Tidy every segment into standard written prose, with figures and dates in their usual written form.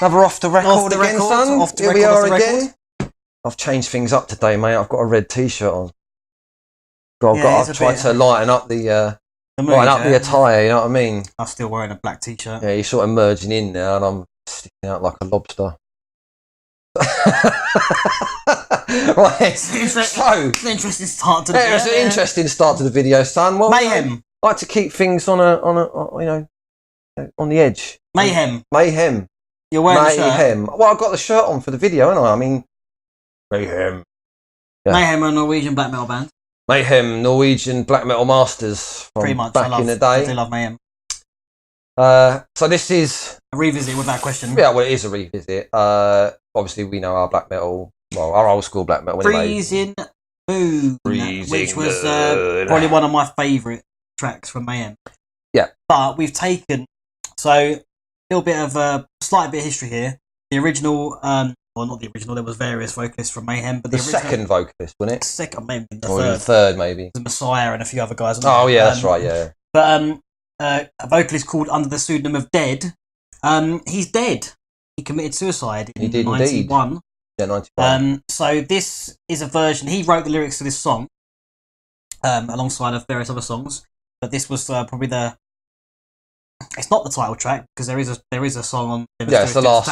Another off the record again, son. Off the Here record, we off are the again. record. I've changed things up today, mate. I've got a red t-shirt on. I've Yeah, tried to lighten up the mood, the attire. You know what I mean? I'm still wearing a black t-shirt. Yeah, you're sort of merging in now, and I'm sticking out like a lobster. Right. It's an interesting start to the video. It's an interesting start to the video, son. Well, Mayhem. I like to keep things on on the edge. Mayhem. Mayhem. You're wearing a shirt. Mayhem. Well, I've got the shirt on for the video, haven't I? I mean, Mayhem. Yeah. Mayhem are a Norwegian black metal band. Mayhem, Norwegian Black Metal masters from Pretty much. back in the day. I do love Mayhem. So this is A revisit with that question. yeah, well, it is a revisit. Obviously, we know our black metal, well, our old school black metal. Anyway. Freezing Moon, which was probably one of my favourite tracks from Mayhem. Yeah, but we've taken a little bit of a slight bit of history here. The original, well, not the original. There was various vocalists from Mayhem, but the original, second vocalist, wasn't it? Second, maybe the or third. the third, maybe. The Messiah and a few other guys. Oh yeah, that's right. Yeah. But a vocalist called under the pseudonym of Dead. He's dead. He committed suicide in 91. Yeah, 91. So this is a version. He wrote the lyrics to this song, alongside of various other songs. But this was probably it's not the title track because there is a song on. Yeah, it's the last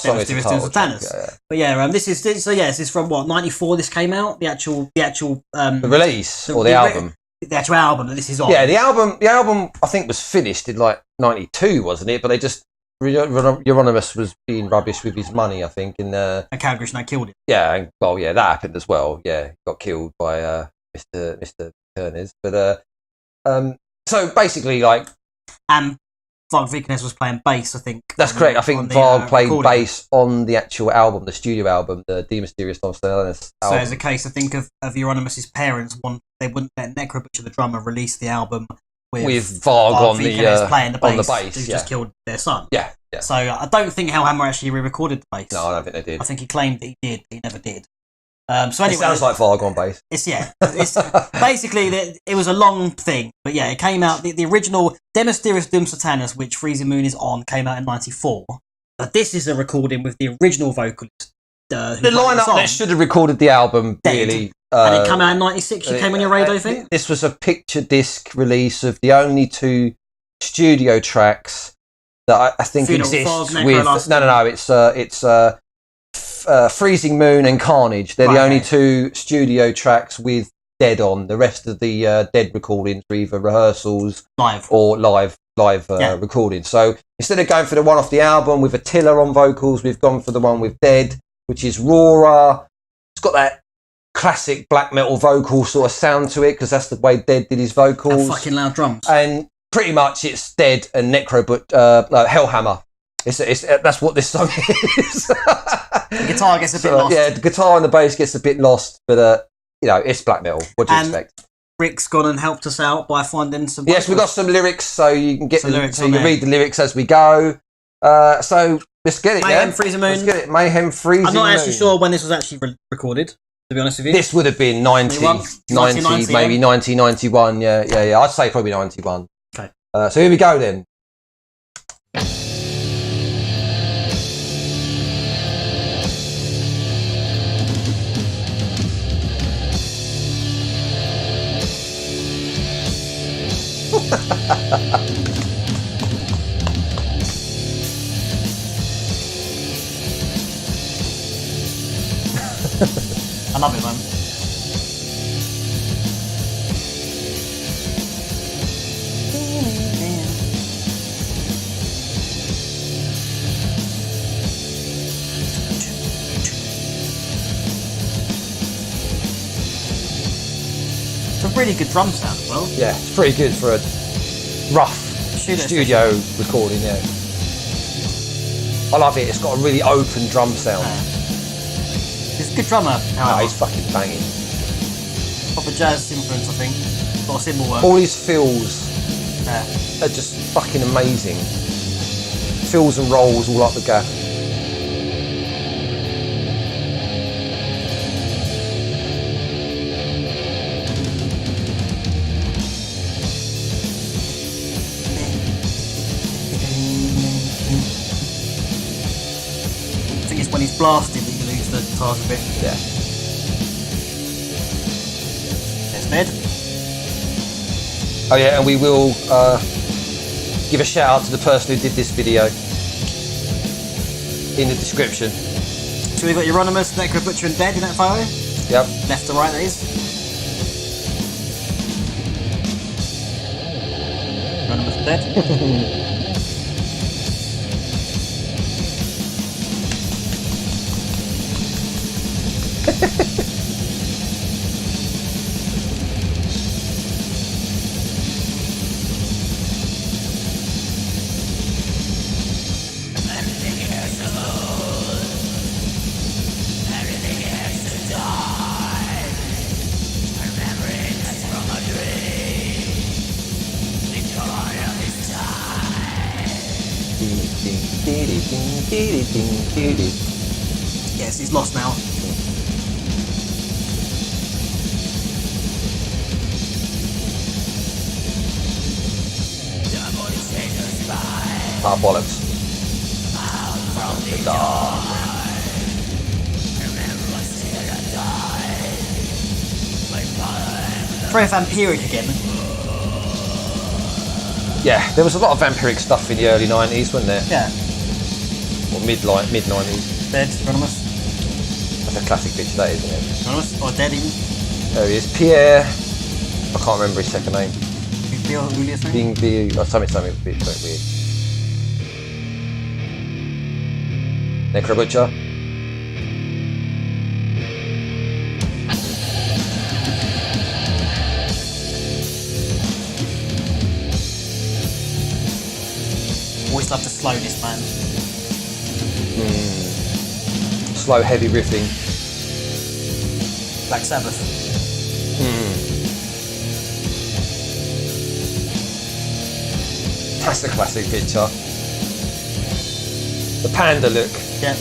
song is the title track. Yeah. But yeah, this is from what 94. This came out. The release or the album. The actual album that this is on. Yeah, the album I think was finished in like 92, wasn't it? But they just Euronymous was being rubbish with his money, I think, and Calgary Snow killed him. Yeah, and, well, yeah, that happened as well. Yeah, he got killed by Mr. Turners. But so basically, like, and Varg Vikernes was playing bass, I think. That's correct. I think Varg played bass on the actual album, the studio album, the Mysteriis Dom Sathanas album. So as a case, I think of Euronymous' parents, they wouldn't let Necrobutcher, the drummer, release the album with Varg on playing the bass. Who just killed their son. Yeah. So I don't think Hellhammer actually re-recorded the bass. No, I don't think they did. I think he claimed that he did, but he never did. So anyway, it sounds like Varg on bass. It's basically it was a long thing, but yeah, it came out. The original Mysteriis Dom Sathanas, which Freezing Moon is on, came out in 94. But this is a recording with the original vocalist. The lineup that should have recorded the album, Dead. really. And it came out in 96. You came on your radio thing. This was a picture disc release of the only two studio tracks that I think exist with. No. It's Freezing Moon and Carnage. They're the only two studio tracks with Dead on. The rest of the Dead recordings are either rehearsals or live recordings. So instead of going for the one off the album with Attila on vocals, we've gone for the one with Dead, which is rawer. It's got that classic black metal vocal sort of sound to it because that's the way Dead did his vocals. And fucking loud drums. And pretty much it's Dead and Hellhammer. That's what this song is. The guitar gets a bit lost. Yeah, the guitar and the bass gets a bit lost, but it's black metal. What do you expect? Rick's gone and helped us out by finding some. Yes, we've got some lyrics, so you can get so you can read the lyrics as we go. So let's get it. Mayhem Freezing Moon. Let's get it. Mayhem Freezing Moon. I'm not actually sure when this was actually recorded. To be honest with you, this would have been 90, maybe 1991. Yeah. I'd say probably 91. Okay. So here we go then. I love it, man. It's a really good drum sound as well. Yeah, it's pretty good for a rough studio recording, yeah. I love it. It's got a really open drum sound. He's a good drummer, however. Oh, he's fucking banging. Proper jazz influence, I think. Got a cymbal work. All his fills are just fucking amazing. Fills and rolls all up the gaff. blasting that you lose the guitars a bit. Yeah. There's Ned. Oh yeah, and we will give a shout out to the person who did this video in the description. So we've got Euronymous, Necro Butcher and Dead in that photo? Yep. Left to right, that is. Euronymous and Dead. Yes, he's lost now. Ah, bollocks. The dark. Very vampiric again. Yeah, there was a lot of vampiric stuff in the early 90s, wasn't there? Yeah. Or mid-90s. Dead, Euronymous. That's a classic bitch, that isn't it? Euronymous, or Dead even. There he is. Pierre. I can't remember his second name. Pierre Julius name? Being the... Oh, something a bit weird. Necro Butcher. Always love the slowness, man. Slow, heavy riffing. Black Sabbath. That's a classic picture. The panda look. Yeah.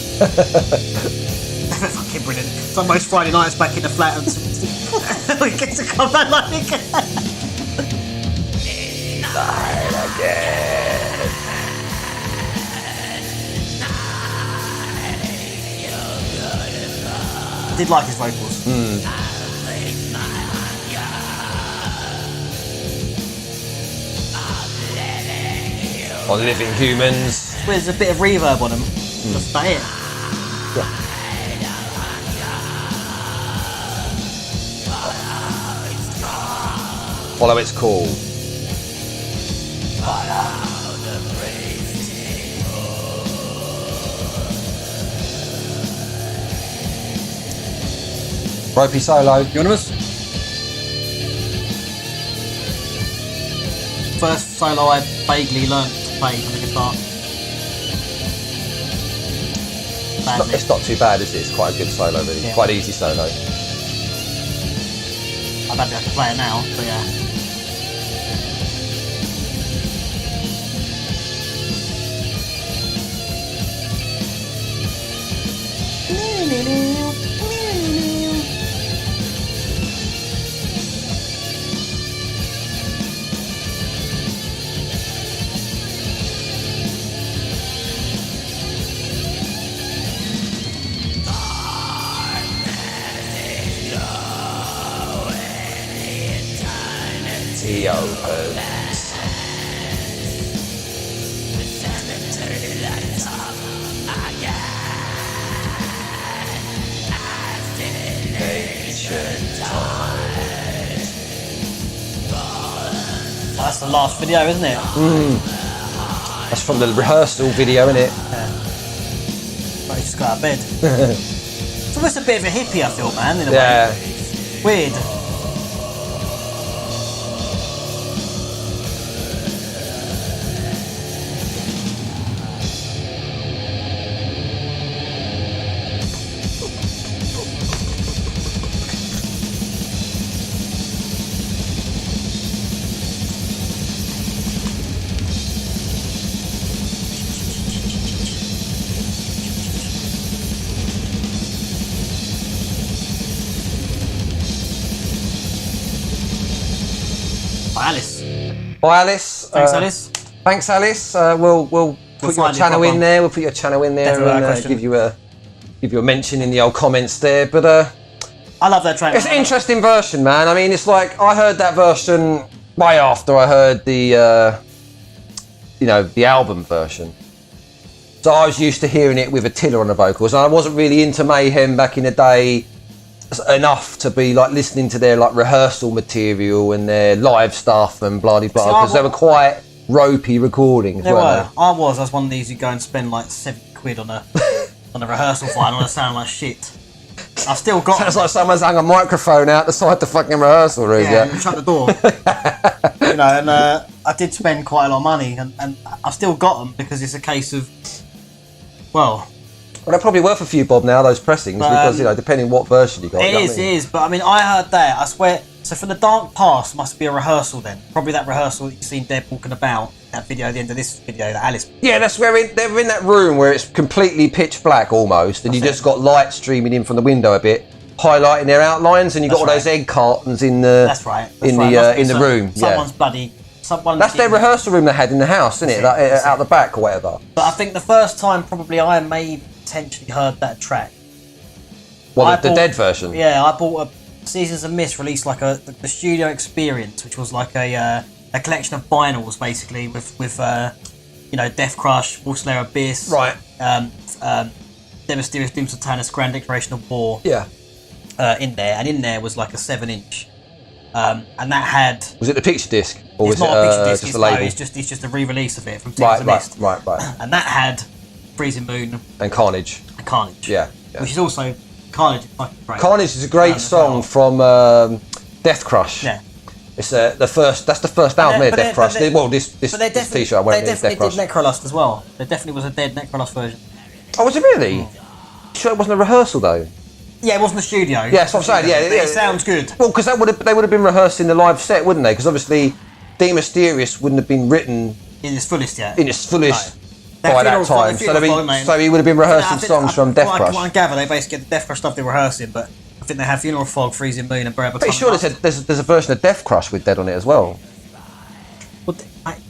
Fucking brilliant. It's like most Friday nights back in the flat and we get to come back like again. I did like his vocals. On Living Humans. Well, there's a bit of reverb on them. That's about it. Yeah. Follow It's Called. Ropey solo. Euronymous? First solo I vaguely learnt to play on the guitar. It's not too bad, is it? It's quite a good solo, really. Yeah. Quite an easy solo. I don't think I can play it now, but yeah. He opens. That's the last video, isn't it? That's from the rehearsal video, isn't it? Yeah. But he just got out of bed. It's almost a bit of a hippie, I feel, man, in a Yeah. way. Weird. Alice. Bye, Alice. Thanks, Alice. Thanks, Alice. We'll put your channel in there. We'll put your channel in there and give you a give you a mention in the old comments there. But I love that track. It's an interesting version, man. I mean, it's like I heard that version way after I heard the the album version. So I was used to hearing it with Attila on the vocals, and I wasn't really into Mayhem back in the day enough to be like listening to their like rehearsal material and their live stuff and blah blah blah, because they were quite ropey recordings. They were. I was one of these who go and spend like £70 on a rehearsal vinyl and sound like shit. I've still got. Sounds like someone's hung a microphone out the side the fucking rehearsal room. Yeah, and shut the door. And I did spend quite a lot of money, and I've still got them because it's a case of, well, they're probably worth a few bob now, those pressings, because depending what version you got. It is. But I mean, I heard that. I swear. So from the dark past must be a rehearsal then. Probably that rehearsal that you've seen Deb walking about. That video at the end of this video that Alice. Yeah, that's where they're in that room where it's completely pitch black almost, and you just got light streaming in from the window a bit, highlighting their outlines, and you got all those egg cartons in the. That's right. In the room. Someone's bloody. That's their rehearsal room they had in the house, isn't it? Out the back or whatever. But I think the first time probably I may potentially heard that track. Well, the Dead version. Yeah, I bought a Seasons of Mist released like the studio experience, which was like a collection of vinyls basically with Death Crush, Wolfslayer Abyss, right, Mysteriis Dom Sathanas, Grand Declaration of War. Yeah. In there, and in there was like a 7-inch, and that had. Was it the picture disc, or was it not a picture disc? just a label? It's just a re-release of it from Seasons of Mist. Right. And that had Freezing Moon and Carnage. Yeah. Which is also Carnage. Carnage is a great song from Death Crush. Yeah. It's That's the first album of Death Crush. This T-shirt I went in. They definitely did Necrolust as well. There definitely was a dead Necrolust version. Oh, was it really? Sure, it wasn't a rehearsal though. Yeah, it wasn't the studio. Yeah, that's what I'm saying. Yeah, it sounds good. Well, because they would have been rehearsing the live set, wouldn't they? Because obviously, De Mysteriis wouldn't have been written in its fullest yet. By that time, so he would have been rehearsing songs from Death Crush. I gather they basically get the Death Crush stuff they're rehearsing, but I think they have Funeral Fog, Freezing Moon, and Berber. Pretty sure there's a version of Death Crush with Dead on it as well. Well,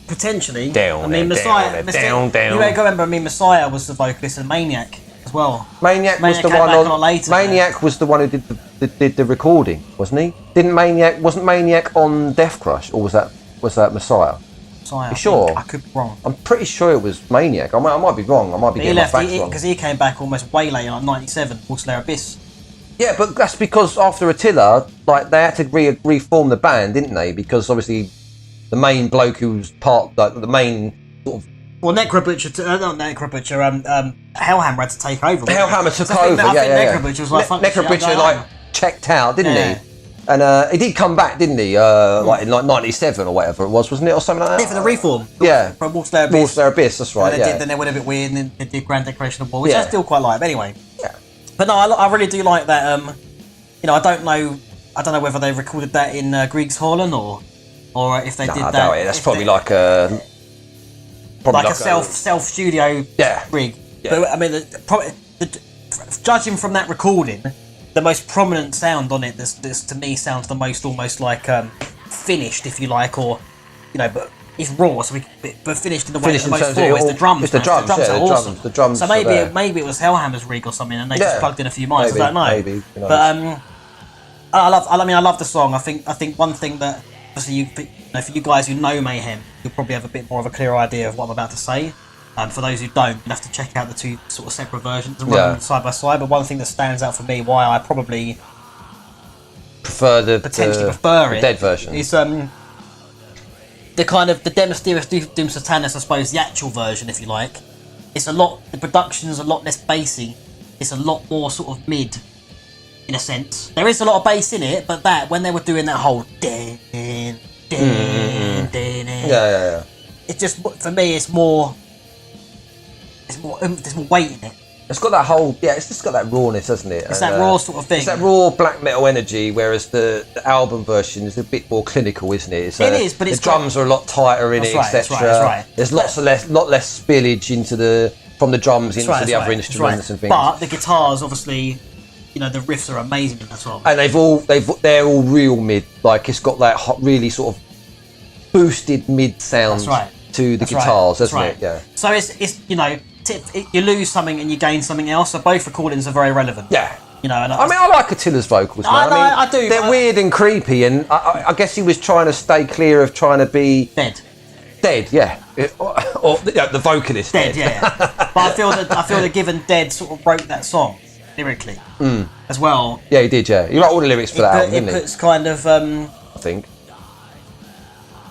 potentially. Down. Messiah. You may remember. Messiah was the vocalist and Maniac as well. Maniac was the one later. Maniac was the one who did the recording, wasn't he? Wasn't Maniac on Death Crush, or was that Messiah? You sure? I could be wrong. I'm pretty sure it was Maniac. I might be wrong. I might be getting my facts wrong. Because he came back almost way later, like 97, Wolfslayer Abyss. Yeah, but that's because after Attila, like they had to reform the band, didn't they? Because obviously, the main bloke who was the main sort of. Well, Hellhammer had to take over. Hellhammer took over. Yeah. Necrobutcher was like Necrobutcher checked out, didn't he? And he did come back, didn't he? Like in 97 or whatever it was, wasn't it, or something like that? Yeah, for the reform. Yeah, from Wolfslayer Abyss. Wolfslayer Abyss, that's right. Then they went a bit weird, and then they did Grand Declaration of War, which I still quite like. But anyway. Yeah. But no, I really do like that. I don't know whether they recorded that in Griegs Holland or if they did that. I doubt it. That's probably like a self studio rig. Yeah. But I mean, judging from that recording, the most prominent sound on it, this to me sounds the most almost like finished, if you like, or but it's raw, but finished in the way it's the most raw. It's the drums. It's the drums. The drums. So maybe it was Hellhammer's rig or something, and they just plugged in a few mics. I don't know. Maybe. But I love the song. I think one thing that obviously for you guys who know Mayhem, you'll probably have a bit more of a clear idea of what I'm about to say. For those who don't, you'll have to check out the two sort of separate versions and run them side by side. But one thing that stands out for me, why I probably prefer the Dead version, is the kind of the Mysteriis Dom Sathanas, I suppose, the actual version, if you like. It's the production's a lot less bassy. It's a lot more sort of mid, in a sense. There is a lot of bass in it, but when they were doing that whole yeah. It just, for me, it's more. There's more weight in it. It's got that whole, it's just got that rawness, hasn't it? It's that raw sort of thing. It's that raw black metal energy, whereas the album version is a bit more clinical, isn't it? It is, but the drums are a lot tighter in it, etc. That's right. There's lot less spillage from the drums into the other instruments and things. But the guitars, obviously, the riffs are amazing in that song. And they're all real mid. Like it's got that really sort of boosted mid sound to the guitars, hasn't it? Yeah. So it's you lose something and you gain something else. So both recordings are very relevant. Yeah. You know, and I mean, I like Attila's vocals, man. I do. They're weird and creepy, and I guess he was trying to stay clear of trying to be Dead, yeah. Or the vocalist. Dead, yeah. But I feel that given Dead sort of wrote that song lyrically as well. Yeah, he did. Yeah, he wrote all the lyrics for that album, didn't he? It puts kind of. I think.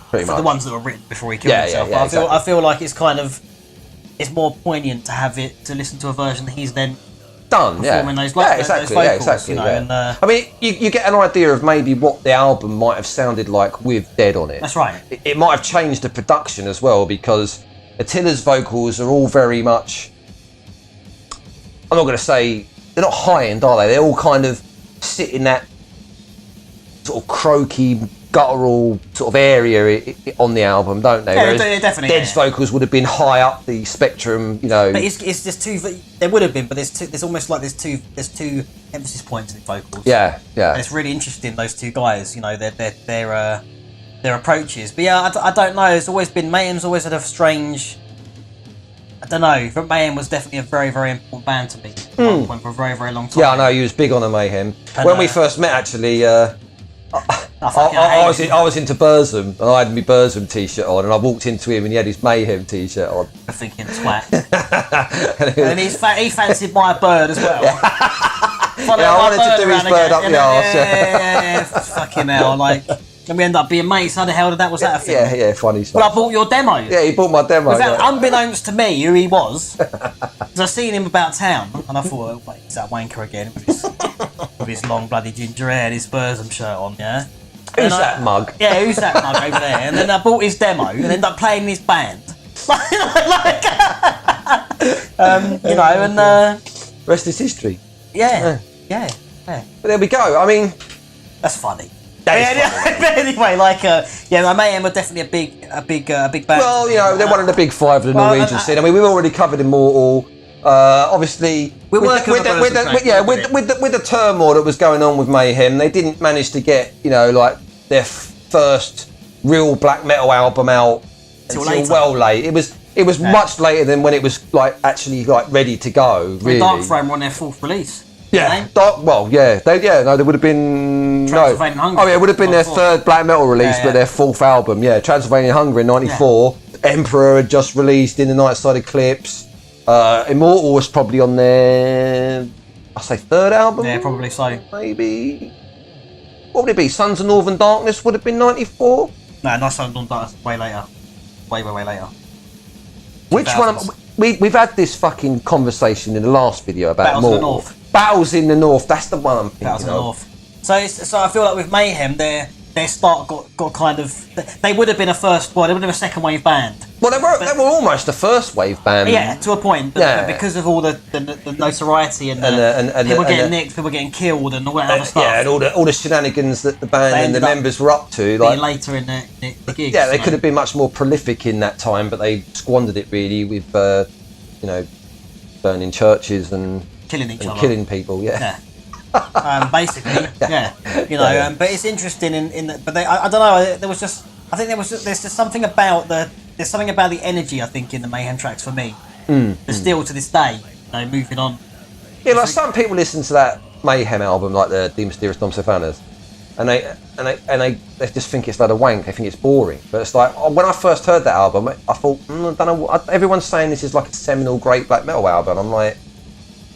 Pretty much. The ones that were written before he killed himself. Yeah, but I feel like it's kind of. It's more poignant to listen to a version that he's then done, performing those vocals, exactly. You know, yeah. And, I mean, you get an idea of maybe what the album might have sounded like with Dead on it. That's right. It might have changed the production as well, because Attila's vocals are all very much. I'm not going to say they're not high end, are they? They're all kind of sit in that sort of croaky, guttural sort of area on the album, don't they? Yeah, they definitely. Dead's vocals would have been high up the spectrum, you know. But it's just two. There would have been, but there's almost like there's two emphasis points in the vocals. Yeah. And it's really interesting, those two guys. You know, their approaches. But yeah, I don't know. It's always been Mayhem's always had a strange. I don't know. But Mayhem was definitely a very, very important band to me at one point for a very, very long time. Yeah, I know. He was big on a Mayhem. And, when we first met, actually. I was into Burzum, and I had my Burzum t-shirt on, and I walked into him and he had his Mayhem t-shirt on. I'm thinking twat. And he fancied my bird as well. I wanted to do his bird up the arse. Yeah, fucking hell, like. And we end up being mates. How the hell was that a thing? Yeah, funny stuff. Well, I bought your demo. Yeah, he bought my demo. Unbeknownst to me who he was, because I seen him about town, and I thought, oh, wait, is that wanker again with his long bloody ginger hair and his Burzum shirt on, yeah? Who's that mug? Yeah, who's that mug over there? And then I bought his demo and ended up playing in his band. You know, and... rest is history. Yeah. But there we go. I mean... That's funny. But anyway, Mayhem were definitely a big band. Well, you know, they're one of the big five of the Norwegian scene. I mean, we've already covered Immortal. Obviously, with the turmoil that was going on with Mayhem, they didn't manage to get, you know, like their first real black metal album out until well late. It was much later than when it was like actually like ready to go. Really, Dark Throne were on their fourth release. Yeah, they would have been Hunger. It would have been their third black metal release, but their fourth album. Yeah, Transylvanian Hunger in '94. Yeah. Emperor had just released In the Night Side Eclipse. Immortal was probably on their, I say, third album. Yeah, probably so. Maybe. What would it be? Sons of Northern Darkness would have been '94. No, not Sons of Northern Darkness. Way later. Way later. Which 2000s. One? We've had this fucking conversation in the last video about Battles in the North. Battles in the North. That's the one I'm thinking Battles in the North. So I feel like with Mayhem, their start got kind of. They would have been a first. Well, they would have been a second wave band. Well, they were almost a first wave band. Yeah, to a point. But because of all the notoriety and people getting nicked, people getting killed, and all that other stuff. Yeah, and all the shenanigans that the band and the members were up to. Like later in the gigs. Yeah, they could have been much more prolific in that time, but they squandered it really with, burning churches and killing each other, killing people. Yeah. Basically, you know. But it's interesting in that. But I don't know. There's just something about the energy, I think, in the Mayhem tracks for me. Still to this day, you know, moving on. Yeah, like some people listen to that Mayhem album, like the Mysteriis Dom Sathanas, and they just think it's like a wank. They think it's boring. But it's like when I first heard that album, I thought, I don't know. Everyone's saying this is like a seminal great black metal album. I'm like,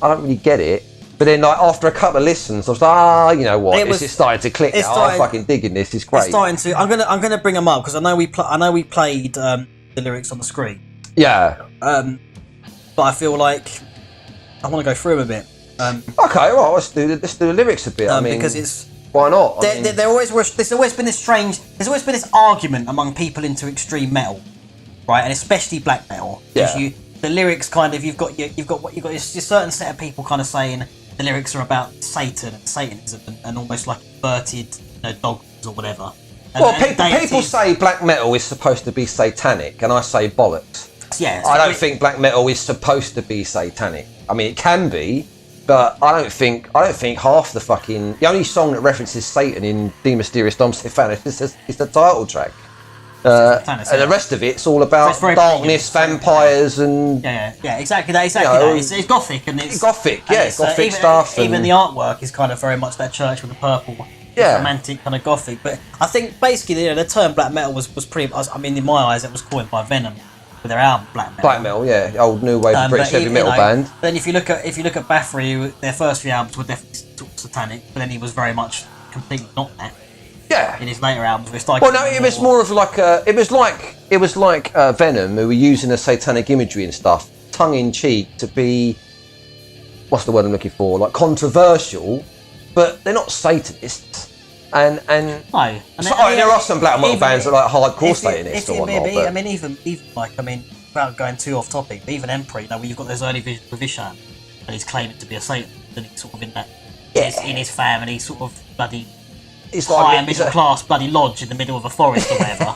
I don't really get it. But then, like after a couple of listens, I was like, you know what? This is starting to click now. I'm fucking digging this. It's great. It's starting to. I'm gonna bring them up because I know we played the lyrics on the screen. Yeah. But I feel like I want to go through them a bit. Okay, well, let's do the lyrics a bit. I mean, because it's why not? There's always been this argument among people into extreme metal, right, and especially black metal. Yeah. The lyrics kind of you've got a certain set of people kind of saying the lyrics are about Satan and Satanism and almost like inverted, dogmas or whatever. People say black metal is supposed to be satanic, and I say bollocks. Yeah, I don't think black metal is supposed to be satanic. I mean, it can be, but I don't think half the only song that references Satan in The Mysteriis Dom Sathanas is the title track. Sathanas, and the rest of it's all about darkness, vampires, and yeah, exactly that. It's gothic and it's gothic, gothic even, stuff. Even the artwork is kind of very much that church with the purple, romantic kind of gothic. But I think basically, the term black metal was pretty. I mean, in my eyes, it was coined by Venom with their album Black Metal. Black Metal, old new wave British heavy metal band. But then if you look at Bathory, their first few albums were definitely satanic, but then he was very much completely not that. Yeah. In his later albums, it was it was more of like it was like Venom, who were using the satanic imagery and stuff, tongue in cheek, to be, what's the word I'm looking for? Like controversial, but they're not Satanists. And there are some black metal bands that are like hardcore Satanists or whatnot. I mean, even without going too off topic, but even Emperor, when you've got those early visions of Vishan, and he's claiming to be a Satanist, and he's sort of in that, in his family, sort of bloody. It's high middle class bloody lodge in the middle of a forest or whatever,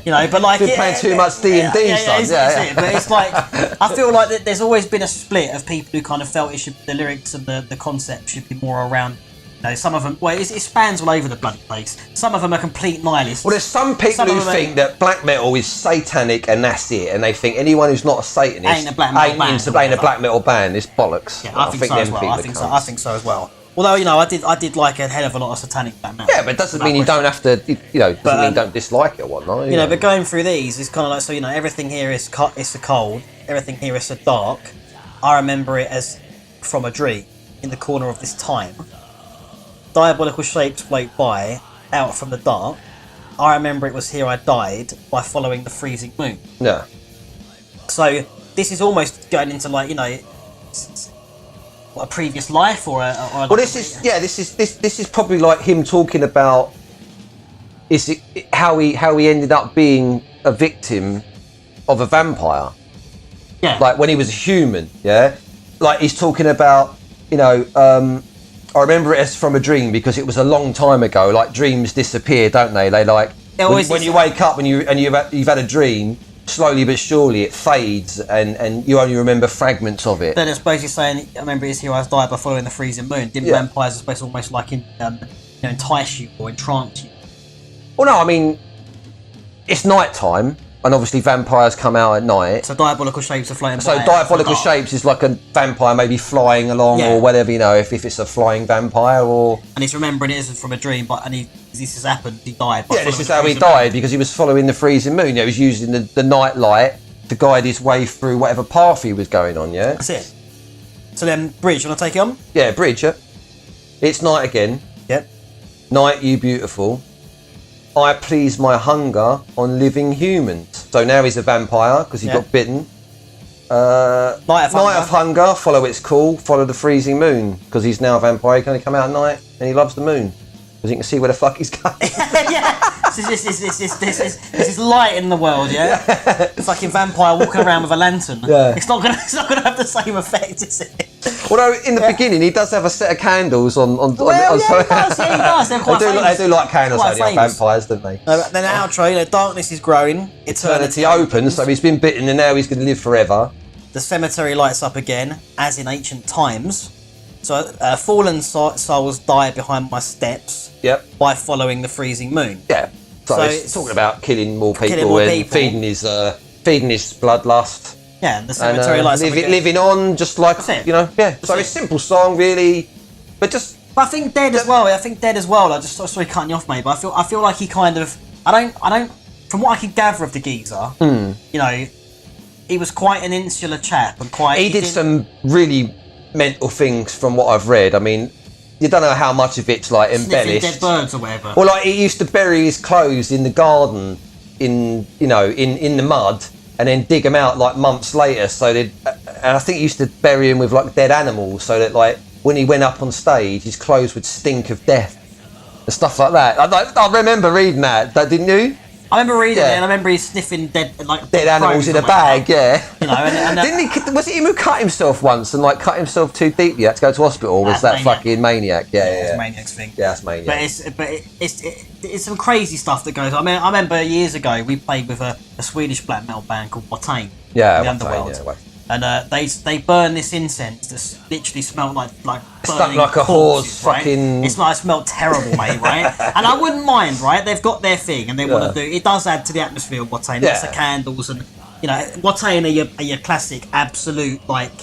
But like been playing too much D&D, son. But it's like I feel like that there's always been a split of people who kind of felt the lyrics and the concept should be more around. Some of them. Well, it spans all over the bloody place. Some of them are complete nihilists. Well, there's some people who think that black metal is satanic and that's it, and they think anyone who's not a Satanist ain't a black metal band. It's bollocks. Yeah, I think so as well. I think so as well. Although I did like a hell of a lot of satanic black metal. Yeah, but it doesn't mean you don't have to. Doesn't mean you don't dislike it or whatnot. But going through these, it's kind of like everything here is it's a cold. Everything here is so dark. I remember it as from a dream in the corner of this time. Diabolical shapes float by, out from the dark. I remember it was here I died by following the freezing moon. Yeah. So this is almost going into like a previous life or a. Well, this is probably like him talking about how he ended up being a victim of a vampire. Yeah. Like when he was a human. Yeah. Like he's talking about I remember it as from a dream because it was a long time ago. Like dreams disappear, don't they? They like when you wake up and you've had a dream. Slowly but surely it fades and you only remember fragments of it. Then it's basically saying, I remember his heroes died by following the freezing moon. Didn't vampires are supposed to almost like entice you or entrance you? Well, no, I mean, it's night time and obviously vampires come out at night. So diabolical shapes are floating by. So diabolical shapes is like a vampire maybe flying along or whatever, if it's a flying vampire or... And he's remembering it isn't from a dream, but this has happened, he died. This is how he died because he was following the freezing moon. He was using the night light to guide his way through whatever path he was going on, That's it. So then, Bridge, you want to take it on? Yeah, Bridge, It's night again. Yep. Night, you beautiful. I please my hunger on living humans. So now he's a vampire because he got bitten. Night of hunger, follow its call, follow the freezing moon because he's now a vampire. He can only come out at night and he loves the moon because he can see where the fuck he's going. This is light in the world, Fucking vampire walking around with a lantern. Yeah. It's not gonna have the same effect, is it? Although in the beginning he does have a set of candles on. He does. They're quite famous. They do like candles, like vampires, don't they? Then the outro, darkness is growing. Eternity opens, so he's been bitten and now he's going to live forever. The cemetery lights up again, as in ancient times. So fallen souls die behind my steps. Yep. By following the freezing moon. Yeah. So it's talking about killing more people and feeding his bloodlust. Yeah, and the cemetery lights up again. Living on, just like So it's a simple song, really, but just. But I think Dead as well. I just sorry cutting you off, mate. But I feel like he kind of. I don't. From what I can gather of the geezer, he was quite an insular chap and quite. He did some really mental things, from what I've read. I mean, you don't know how much of it's like embellished. Dead birds or whatever. Well, like he used to bury his clothes in the garden, in the mud. And then dig them out like months later. And I think he used to bury him with like dead animals, so that like when he went up on stage, his clothes would stink of death and stuff like that. I remember reading that, didn't you? I remember reading it, and I remember he's sniffing dead animals in a bag. And didn't he? Was it him who cut himself once and like cut himself too deep? He had to go to hospital. Or was that Maniac. Fucking Maniac? It's Maniac's thing. Yeah, that's Maniac. But it's some crazy stuff that goes on. I mean, I remember years ago we played with a Swedish black metal band called Watain. Yeah, the Underworld. And they burn this incense that literally smelled like burning like a horse, right? fucking. It smelled terrible, mate, right? And I wouldn't mind, right? They've got their thing, and they want to do. It does add to the atmosphere of Watain. Lots of candles, and Watain are your classic, absolute like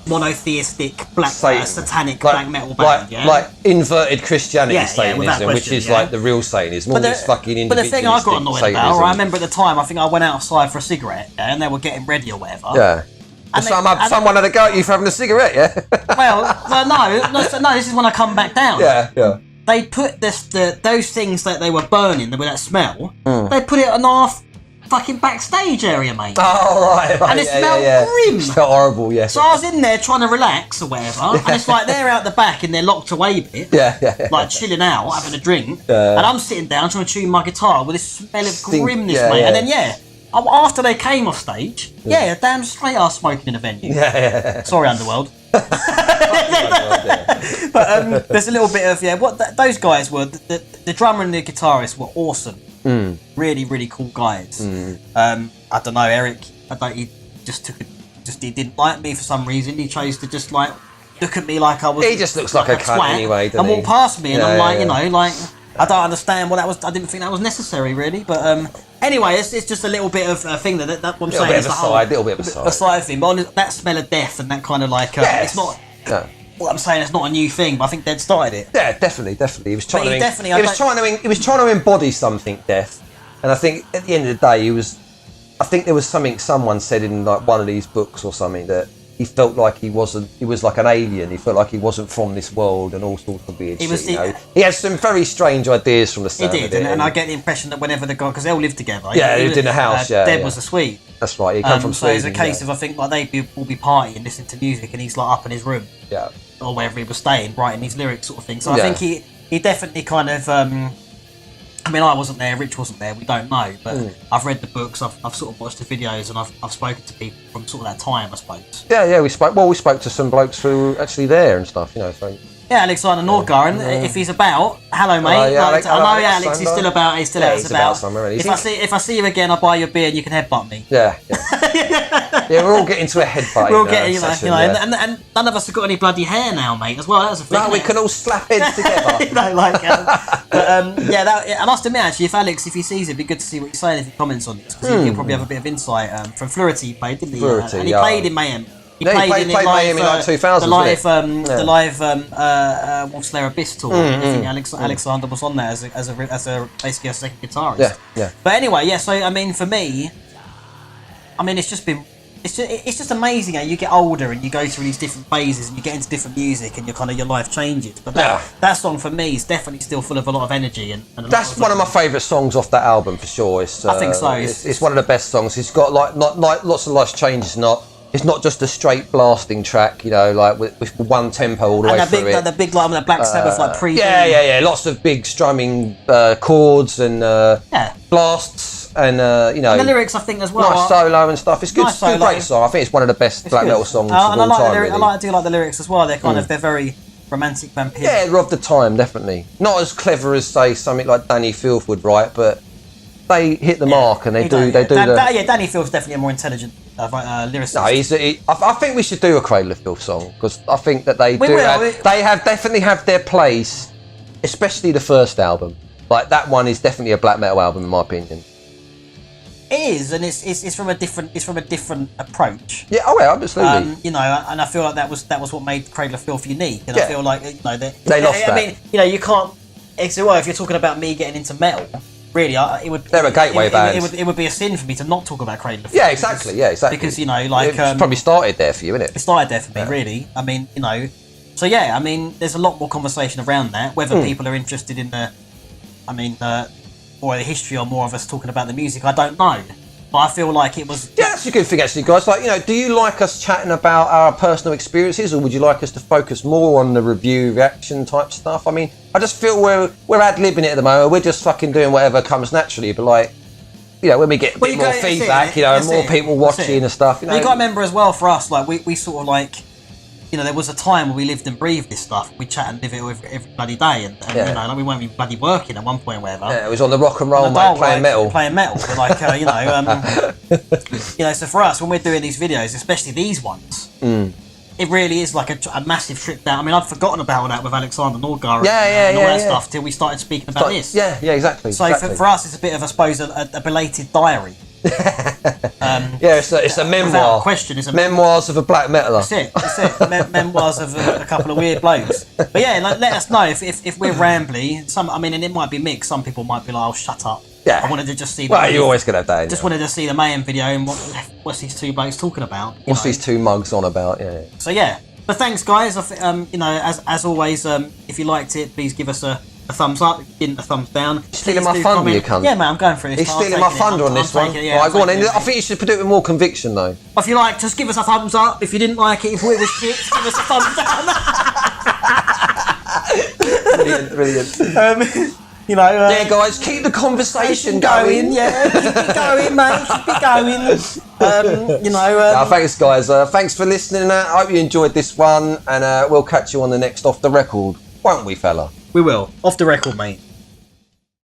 monotheistic satanic black metal band, like inverted Christianity Satanism, which is like the real Satanism. All this fucking individualistic. But the thing I got annoyed about, I remember at the time, I think I went outside for a cigarette, and they were getting ready or whatever. Yeah. And someone had a go at you for having a cigarette, yeah? well, no, this is when I come back down. Yeah. They put those things that they were burning, with that smell, they put it on our fucking backstage area, mate. Oh, right. And it smelled grim. It smelled horrible, yeah. So I was in there trying to relax or whatever, and it's like they're out the back in their locked away bit, like chilling out, having a drink, and I'm sitting down trying to tune my guitar with this smell of grimness, mate. And then, after they came off stage, damn straight ass smoking in a venue. Sorry, Underworld. But there's a little bit of those guys were the drummer and the guitarist were awesome. Really, really cool guys. I don't know, Eric. He he didn't like me for some reason. He chose to just like look at me like I was. He just looks like a cunt anyway, doesn't he? And walk past me, and I'm like, I don't understand what that was. I didn't think that was necessary, really. But anyway, it's just a little bit of a thing that what I'm saying is a little bit of a side thing. But that smell of death and that kind of like, it's not. What I'm saying, it's not a new thing, but I think Dead started it. Yeah, definitely. He was trying to embody something, Death. And I think at the end of the day, I think there was something someone said in like one of these books or something that he felt like he was like an alien. He felt like he wasn't from this world and all sorts of weird shit. He had some very strange ideas from the sound of it. And I get the impression that whenever the guy, because they all lived together. Yeah, they lived in a house. Dead was a Swede. That's right. He come from Sweden. So it's a case of I think like they'd all be partying, listening to music, and he's like up in his room. Yeah. Or wherever he was staying, writing these lyrics, sort of thing. So I think he definitely kind of. I mean, I wasn't there, Rich wasn't there, we don't know, but I've read the books, I've sort of watched the videos, and I've spoken to people from sort of that time, I suppose. Yeah, we spoke to some blokes who were actually there and stuff, so... Yeah, Alexander Nordgar, and if he's about, hello mate. I know Alex is still about, he's still out and about. If I see you again, I'll buy you a beer and you can headbutt me. Yeah. We're all getting to a headbutt. We're all getting, and none of us have got any bloody hair now, mate, as well. That's a thing. No, we can all slap heads together. I must admit, actually, if he sees it, it'd be good to see what he's saying if he comments on this, because he'll probably have a bit of insight from Fluidity. He played, didn't he? And he played in Mayhem. He played Mayhem in like 2000. The live Wolf Slayer Abyss tour. I think Alexander was on there as a basically a second guitarist. Yeah. But anyway, so I mean, for me, it's just amazing how you get older and you go through these different phases and you get into different music and your life changes. But that song for me is definitely still full of a lot of energy and that's one of my favourite songs off that album for sure. I think so. It's one of the best songs. It's got like lots of life changes. It's not just a straight blasting track, like with one tempo all the way through it. The big like the Black Sabbath like pre. Yeah. Lots of big strumming chords and blasts and And the lyrics, I think, as well. Nice solo and stuff. It's good. It's a great song. I think it's one of the best black metal songs of all time. Really. I do like the lyrics as well. They're they're very romantic vampire. Yeah, they're of the time, definitely. Not as clever as say something like Danny Filth would write, but they hit the mark and they do. Danny Filth's definitely a more intelligent lyricist. No, I think we should do a Cradle of Filth song because I think that they definitely have their place, especially the first album. Like that one is definitely a black metal album in my opinion. It is, and it's from a different approach. Yeah, absolutely. And I feel like that was what made Cradle of Filth unique. And I feel like they lost that. I mean, you can't. If you're talking about me getting into metal. Really, they're a gateway band. It would be a sin for me to not talk about Cradle of Filth. Yeah, exactly. Because it's probably started there for you, isn't it? It started there for me, really. I mean, So yeah, I mean, there's a lot more conversation around that. Whether people are interested in or the history or more of us talking about the music, I don't know. But I feel like it was. Yeah, that's a good thing actually, guys. Like, do you like us chatting about our personal experiences, or would you like us to focus more on the review, reaction type stuff? I mean, I just feel we're ad-libbing it at the moment. We're just fucking doing whatever comes naturally. But like, when we get a bit more feedback, and more people watching and stuff. You got to remember as well for us, like we sort of like, you know, there was a time where we lived and breathed this stuff. We chat and live it every bloody day, and you know, like we weren't even bloody working at one point, or whatever. Yeah, it was on the rock and roll, mate, playing metal. But like, you know, so for us, when we're doing these videos, especially these ones, it really is like a massive trip down. I mean, I'd forgotten about that with Alexander Norgar and all that stuff till we started speaking about this. Yeah, exactly. So for us, it's a bit of, I suppose, a belated diary. It's a memoir. Without question, it's a memoirs of a black metaler. That's it. Memoirs of a couple of weird blokes. But yeah, like, let us know if we're rambly. I mean, and it might be mixed. Some people might be like, "Oh, shut up." Yeah. I wanted to just see. You're always gonna have that. Just wanted to see the Mayhem video and what's these two blokes talking about. What's these two mugs on about? Yeah. So yeah, but thanks, guys. You know, as always, if you liked it, please give us a thumbs up. If you didn't, a thumbs down. Stealing my thunder, you cunt. Yeah, man, I'm going for this. He's stealing my thunder on this one. Right, go on. I think you should do it with more conviction, though. If you liked us, give us a thumbs up. If you didn't like it, if it was shit, give us a thumbs down. Brilliant. You know, yeah, guys, keep the conversation going. Yeah, keep it going, mate. Keep it going. You know. Thanks, guys. Thanks for listening. I hope you enjoyed this one, and we'll catch you on the next Off the Record, won't we, fella? We will. Off the record, mate.